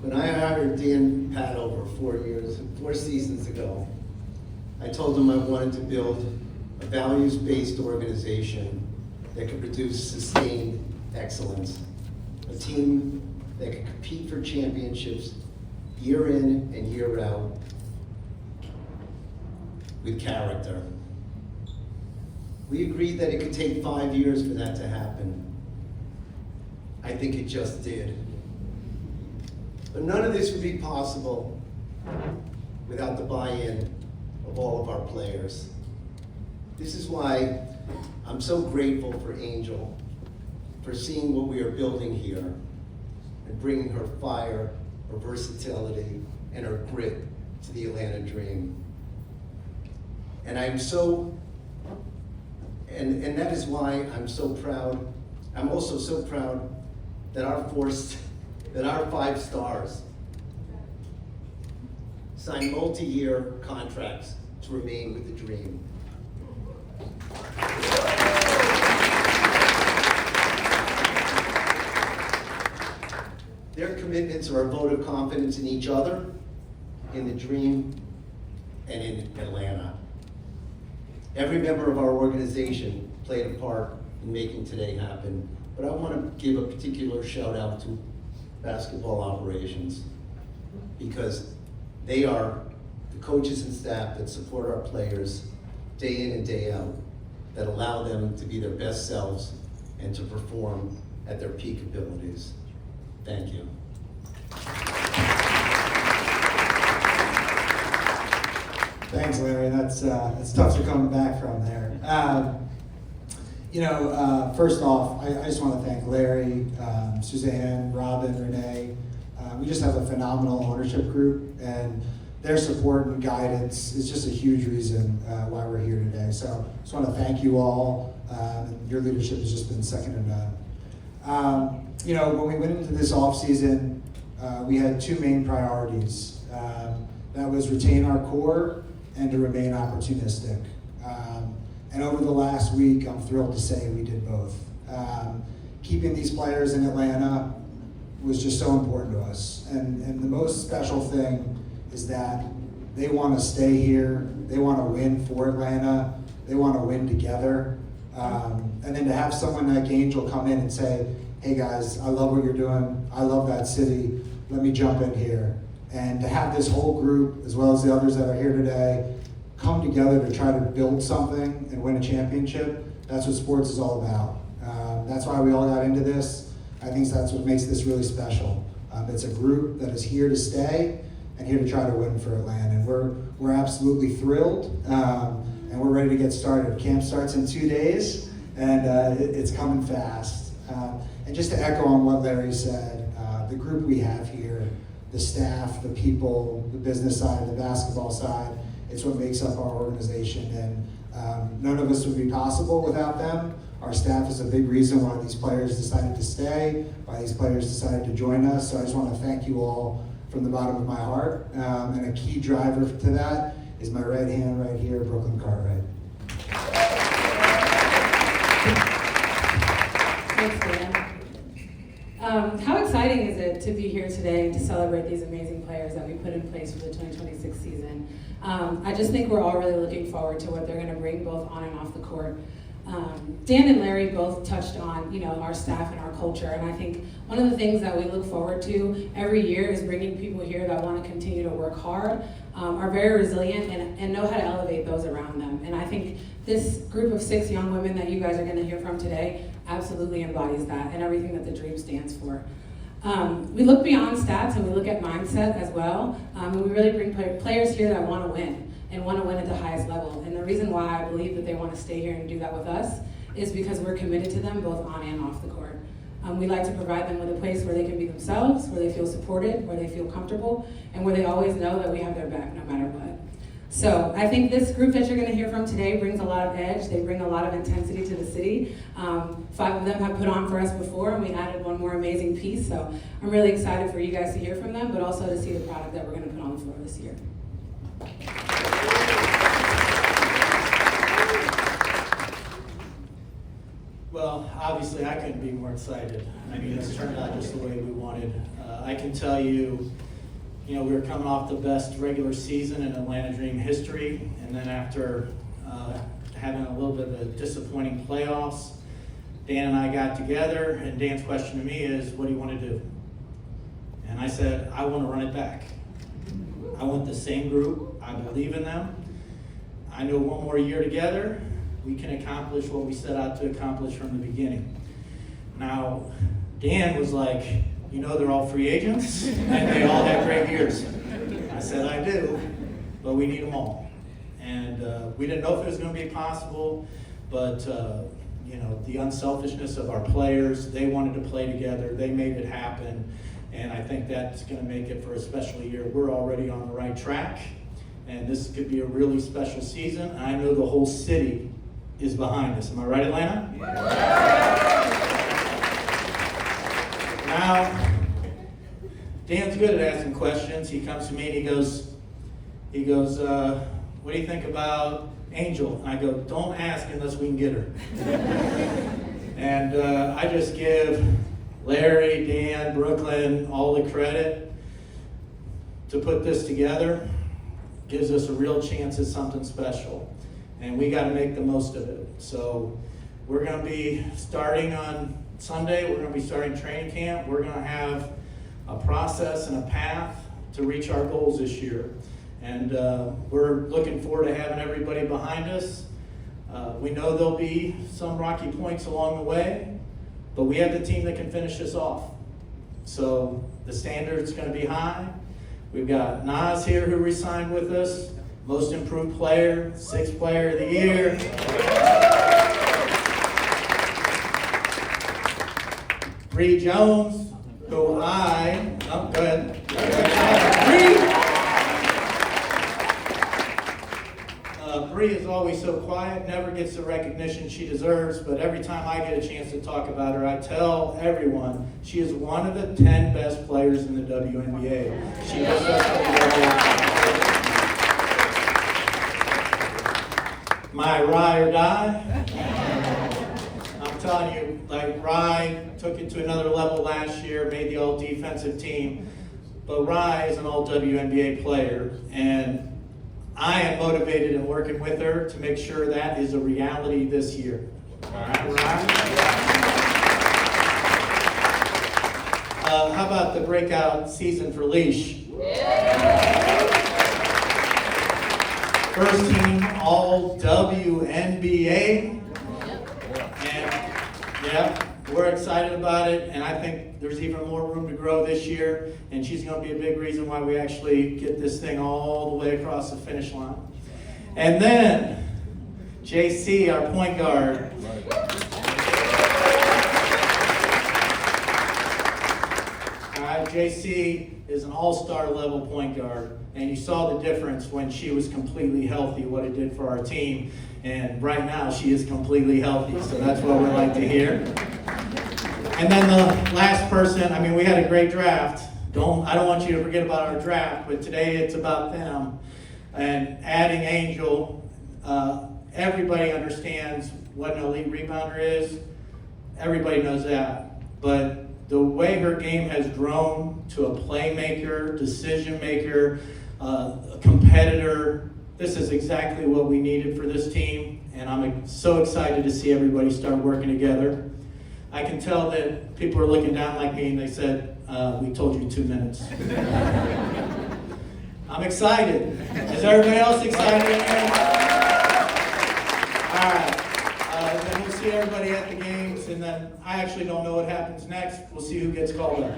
When I hired Dan Padover 4 seasons ago, I told him I wanted to build a values-based organization that could produce sustained excellence. A team that could compete for championships year in and year out with character. We agreed that it could take 5 years for that to happen. I think it just did. But none of this would be possible without the buy-in of all of our players. This is why I'm so grateful for Angel for seeing what we are building here and bringing her fire, her versatility, and her grit to the Atlanta Dream. And I'm so, and that is why I'm so proud. I'm also so proud that our 5 stars signed multi-year contracts to remain with the Dream. Their commitments are a vote of confidence in each other, in the Dream, and in Atlanta. Every member of our organization played a part in making today happen, but I want to give a particular shout out to basketball operations, because they are the coaches and staff that support our players day in and day out, that allow them to be their best selves and to perform at their peak abilities. Thank you. Thanks, Larry. That's tough to come back from there. First off, I just want to thank Larry, Suzanne, Robin, Renee. We just have a phenomenal ownership group, and their support and guidance is just a huge reason why we're here today. So I just want to thank you all. Your leadership has just been second to none. When we went into this offseason, we had 2 main priorities. That was retain our core and to remain opportunistic. And over the last week, I'm thrilled to say we did both. Keeping these players in Atlanta was just so important to us. And the most special thing is that they want to stay here. They want to win for Atlanta. They want to win together. And then to have someone like Angel come in and say, hey guys, I love what you're doing. I love that city. Let me jump in here. And to have this whole group, as well as the others that are here today, come together to try to build something and win a championship, that's what sports is all about. That's why we all got into this. I think that's what makes this really special. It's a group that is here to stay and here to try to win for Atlanta. And we're absolutely thrilled, and we're ready to get started. Camp starts in 2 days, and it's coming fast. And just to echo on what Larry said, the group we have here, the staff, the people, the business side, the basketball side, it's what makes up our organization. And none of us would be possible without them. Our staff is a big reason why these players decided to stay, why these players decided to join us. So I just want to thank you all from the bottom of my heart. And a key driver to that is my right hand right here, Brooklyn Cartwrigh. Thanks, Dan. How exciting is it to be here today and to celebrate these amazing players that we put in place for the 2026 season? I just think we're all really looking forward to what they're going to bring both on and off the court. Dan and Larry both touched on, our staff and our culture, and I think one of the things that we look forward to every year is bringing people here that want to continue to work hard, are very resilient, and know how to elevate those around them. And I think this group of 6 young women that you guys are going to hear from today absolutely embodies that and everything that the Dream stands for. We look beyond stats and we look at mindset as well, and we really bring players here that want to win and want to win at the highest level. And the reason why I believe that they want to stay here and do that with us is because we're committed to them both on and off the court. We like to provide them with a place where they can be themselves, where they feel supported, where they feel comfortable, and where they always know that we have their back no matter what. So I think this group that you're going to hear from today brings a lot of edge. They bring a lot of intensity to the city. 5 of them have put on for us before, and we added one more amazing piece. So I'm really excited for you guys to hear from them, but also to see the product that we're going to put on the floor this year. Well, Well, obviously I couldn't be more excited. I mean, it's turned out just the way we wanted. I can tell you, we were coming off the best regular season in Atlanta Dream history, and then after having a little bit of a disappointing playoffs, Dan and I got together, and Dan's question to me is, what do you want to do? And I said, I want to run it back. I want the same group. I believe in them. I know one more year together, we can accomplish what we set out to accomplish from the beginning. Now, Dan was like, they're all free agents, and they all have great years. I said, I do, but we need them all. And we didn't know if it was going to be possible, but the unselfishness of our players, they wanted to play together, they made it happen, and I think that's going to make it for a special year. We're already on the right track, and this could be a really special season. And I know the whole city is behind us. Am I right, Atlanta? Yeah. Now, Dan's good at asking questions. He comes to me and he goes, what do you think about Angel? And I go, don't ask unless we can get her. And I just give Larry, Dan, Brooklyn all the credit to put this together. Gives us a real chance at something special. And we got to make the most of it. So we're going to be starting on Sunday. We're going to be starting training camp. We're going to have a process and a path to reach our goals this year. And we're looking forward to having everybody behind us. We know there'll be some rocky points along the way, but we have the team that can finish this off. So the standard's going to be high. We've got Nas here who re-signed with us, most improved player, 6th player of the year. Bree Jones, who go ahead. Bree is always so quiet, never gets the recognition she deserves, but every time I get a chance to talk about her, I tell everyone she is one of the 10 best players in the WNBA. She puts us on the my ride or die. I'm telling you, Rye took it to another level last year, made the all-defensive team, but Rye is an all-WNBA player, and I am motivated in working with her to make sure that is a reality this year. All right, Rye? How about the breakout season for Leash? First team all WNBA. And we're excited about it, and I think there's even more room to grow this year, and she's going to be a big reason why we actually get this thing all the way across the finish line. And then, JC, our point guard. All right, JC is an all-star level point guard, and you saw the difference when she was completely healthy, what it did for our team. And right now, she is completely healthy, so that's what we like to hear. And then the last person, we had a great draft. I don't want you to forget about our draft, but today it's about them. And adding Angel, everybody understands what an elite rebounder is. Everybody knows that. But the way her game has grown to a playmaker, decision maker, a competitor, this is exactly what we needed for this team, and I'm so excited to see everybody start working together. I can tell that people are looking down like me, and they said, we told you 2 minutes. I'm excited. Is everybody else excited? All right. Then we'll see everybody at the games, and then I actually don't know what happens next. We'll see who gets called up.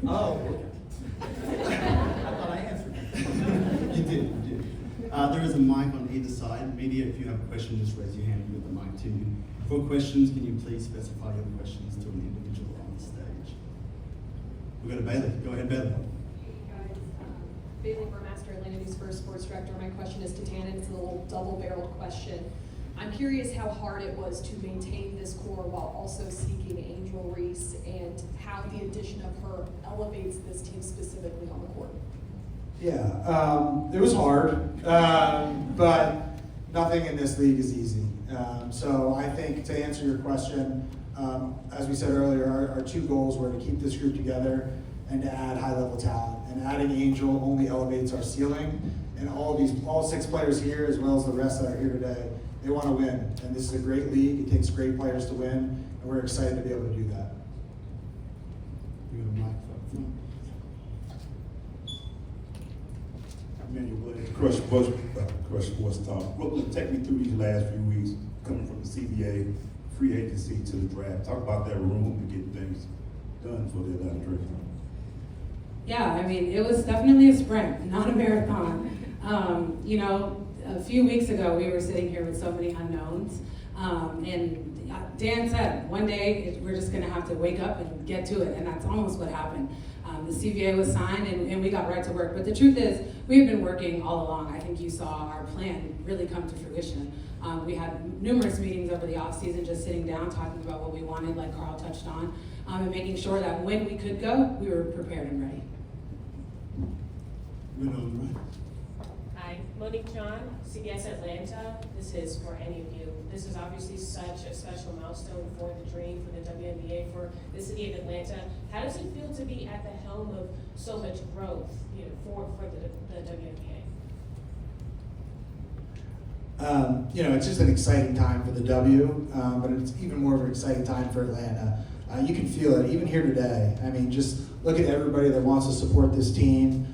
Oh. I thought I answered. You did. There is a mic on either side. Media, if you have a question, just raise your hand and we'll get the mic to you. For questions, can you please specify your questions to an individual on the stage? We've got a Bailey. Go ahead, Bailey. Hey guys, Bailey Burmaster, Atlanta News First Sports Director. My question is to Tannen. It's a little double-barreled question. I'm curious how hard it was to maintain this core while also seeking Angel Reese, and how the addition of her elevates this team specifically on the court. Yeah, it was hard, but nothing in this league is easy. So I think to answer your question, as we said earlier, our two goals were to keep this group together and to add high-level talent. And adding Angel only elevates our ceiling. And all 6 players here, as well as the rest that are here today, they want to win. And this is a great league. It takes great players to win, and we're excited to be able to do that. You got a mic up front. Emmanuel Williams, Crush Sports Talk. Brooklyn, take me through these last few weeks, coming from the CBA, free agency to the draft. Talk about that room to get things done for the Atlanta Dream. Yeah, I mean, it was definitely a sprint, not a marathon. You know, a few weeks ago, we were sitting here with so many unknowns. And Dan said, one day we're just going to have to wake up and get to it. And that's almost what happened. The CBA was signed and we got right to work. But the truth is, we've been working all along. I think you saw our plan really come to fruition. We had numerous meetings over the offseason, just sitting down, talking about what we wanted, like Karl touched on, and making sure that when we could go, we were prepared and ready. Right on the right. Hi, Monique John, CBS Atlanta. This is for any of you. This is obviously such a special milestone for the Dream, for the WNBA, for the city of Atlanta. How does it feel to be at the helm of so much growth, you know, for the WNBA? You know, it's just an exciting time for the W, but it's even more of an exciting time for Atlanta. You can feel it, even here today. I mean, just look at everybody that wants to support this team.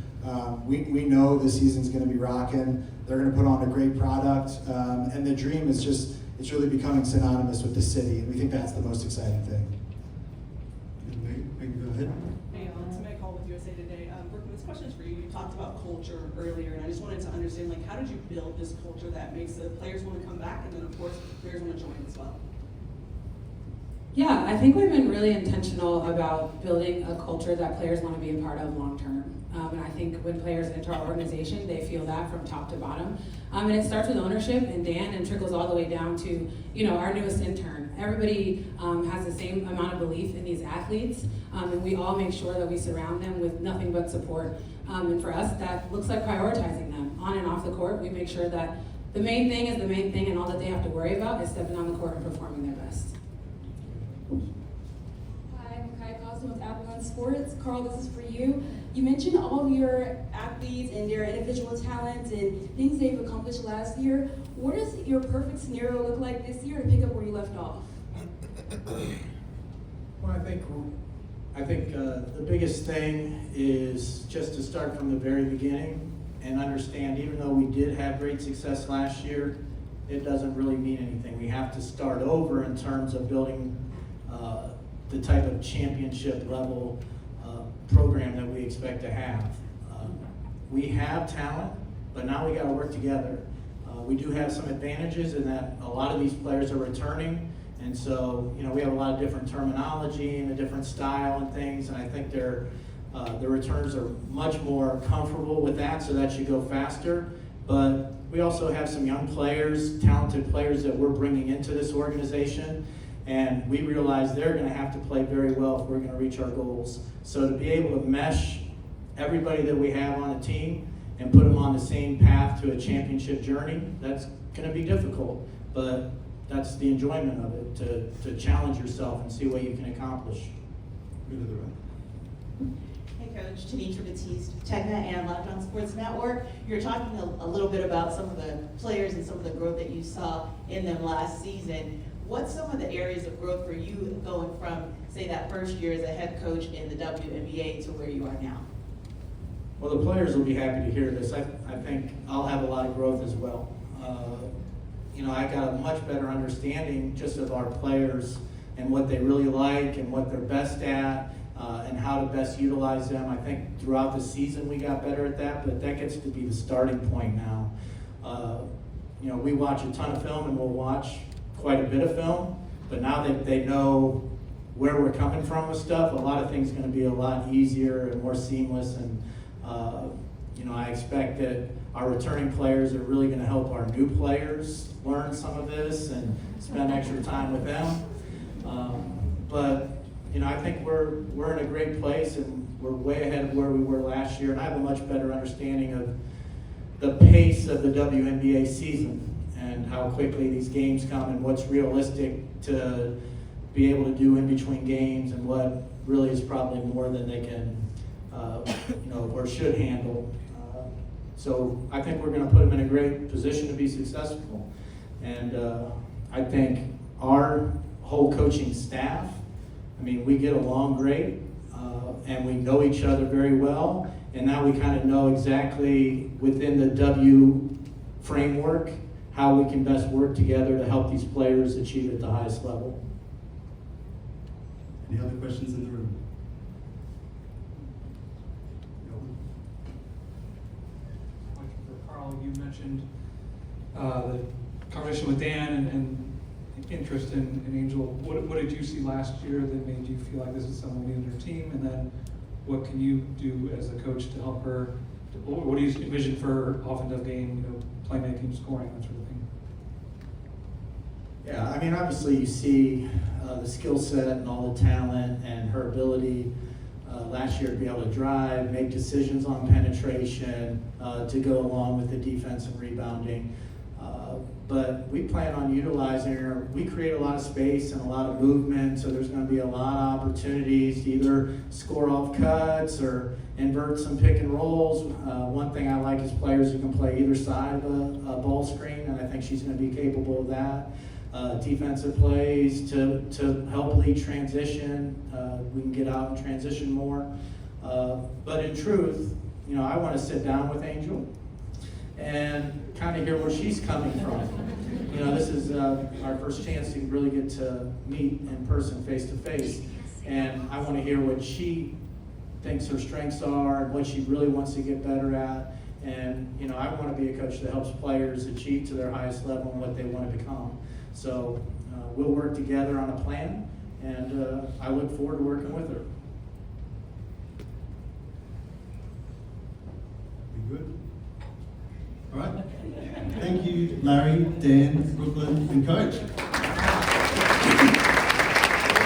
We know this season's going to be rocking. They're going to put on a great product, and the Dream is just, it's really becoming synonymous with the city, and we think that's the most exciting thing. Go ahead. Hey, it's Meg Hall with USA Today. Brooklyn, this question is for you. You talked about culture earlier, and I just wanted to understand, like, how did you build this culture that makes the players want to come back, and then, of course, players want to join as well? Yeah, I think we've been really intentional about building a culture that players want to be a part of long term. And I think when players enter our organization, they feel that from top to bottom. And it starts with ownership and Dan and trickles all the way down to, you know, our newest intern. Everybody has the same amount of belief in these athletes, and we all make sure that we surround them with nothing but support. And for us, that looks like prioritizing them on and off the court. We make sure that the main thing is the main thing, and all that they have to worry about is stepping on the court and performing their best. Hi, I'm Kai Costin with Avalon Sports. Karl, this is for you. You mentioned all of your athletes and their individual talents and things they've accomplished last year. What does your perfect scenario look like this year to pick up where you left off? Well, I think the biggest thing is just to start from the very beginning and understand, even though we did have great success last year, it doesn't really mean anything. We have to start over in terms of building the type of championship level program that we expect to have. We have talent, but now we got to work together. We do have some advantages in that a lot of these players are returning, and so, you know, we have a lot of different terminology and a different style and things, and I think the returns are much more comfortable with that, so that should go faster. But we also have some young players, talented players that we're bringing into this organization, and we realize they're going to have to play very well if we're going to reach our goals. So to be able to mesh everybody that we have on a team and put them on the same path to a championship journey, that's going to be difficult, but that's the enjoyment of it, to challenge yourself and see what you can accomplish. Go to the right. Hey Coach, Tanisha Batiste, Techna and Locked On Sports Network. You're talking a little bit about some of the players and some of the growth that you saw in them last season. What's some of the areas of growth for you going from, say, that first year as a head coach in the WNBA to where you are now? Well, the players will be happy to hear this. I think I'll have a lot of growth as well. You know, I got a much better understanding just of our players and what they really like and what they're best at, and how to best utilize them. I think throughout the season we got better at that, but that gets to be the starting point now. You know, we watch a ton of film and we'll watch quite a bit of film, but now that they know where we're coming from with stuff, a lot of things are going to be a lot easier and more seamless. And you know, I expect that our returning players are really going to help our new players learn some of this and spend extra time with them. But you know, I think we're in a great place and we're way ahead of where we were last year. And I have a much better understanding of the pace of the WNBA season. And and how quickly these games come and what's realistic to be able to do in between games and what really is probably more than they can, or should handle. So I think we're going to put them in a great position to be successful. And I think our whole coaching staff, I mean, we get along great, and we know each other very well. And now we kind of know exactly within the W framework how we can best work together to help these players achieve at the highest level. Any other questions in the room? No one? Question for Karl, you mentioned the conversation with Dan and interest in Angel. What did you see last year that made you feel like this is someone we need on your team? And then what can you do as a coach to help her? What do you envision for her offensive game, playmaking, scoring, that sort of thing? Yeah, I mean, obviously you see the skill set and all the talent and her ability last year to be able to drive, make decisions on penetration, to go along with the defense and rebounding. But we plan on utilizing her. We create a lot of space and a lot of movement, so there's going to be a lot of opportunities to either score off cuts or invert some pick and rolls. One thing I like is players who can play either side of a ball screen, and I think she's going to be capable of that. Defensive plays to help lead transition. We can get out and transition more. But in truth, I want to sit down with Angel and kind of hear where she's coming from. This is our first chance to really get to meet in person, face to face. And I want to hear what she thinks her strengths are and what she really wants to get better at. And, I want to be a coach that helps players achieve to their highest level and what they want to become. So we'll work together on a plan, and I look forward to working with her. We good? All right. Thank you, Larry, Dan, Brooklyn, and Coach.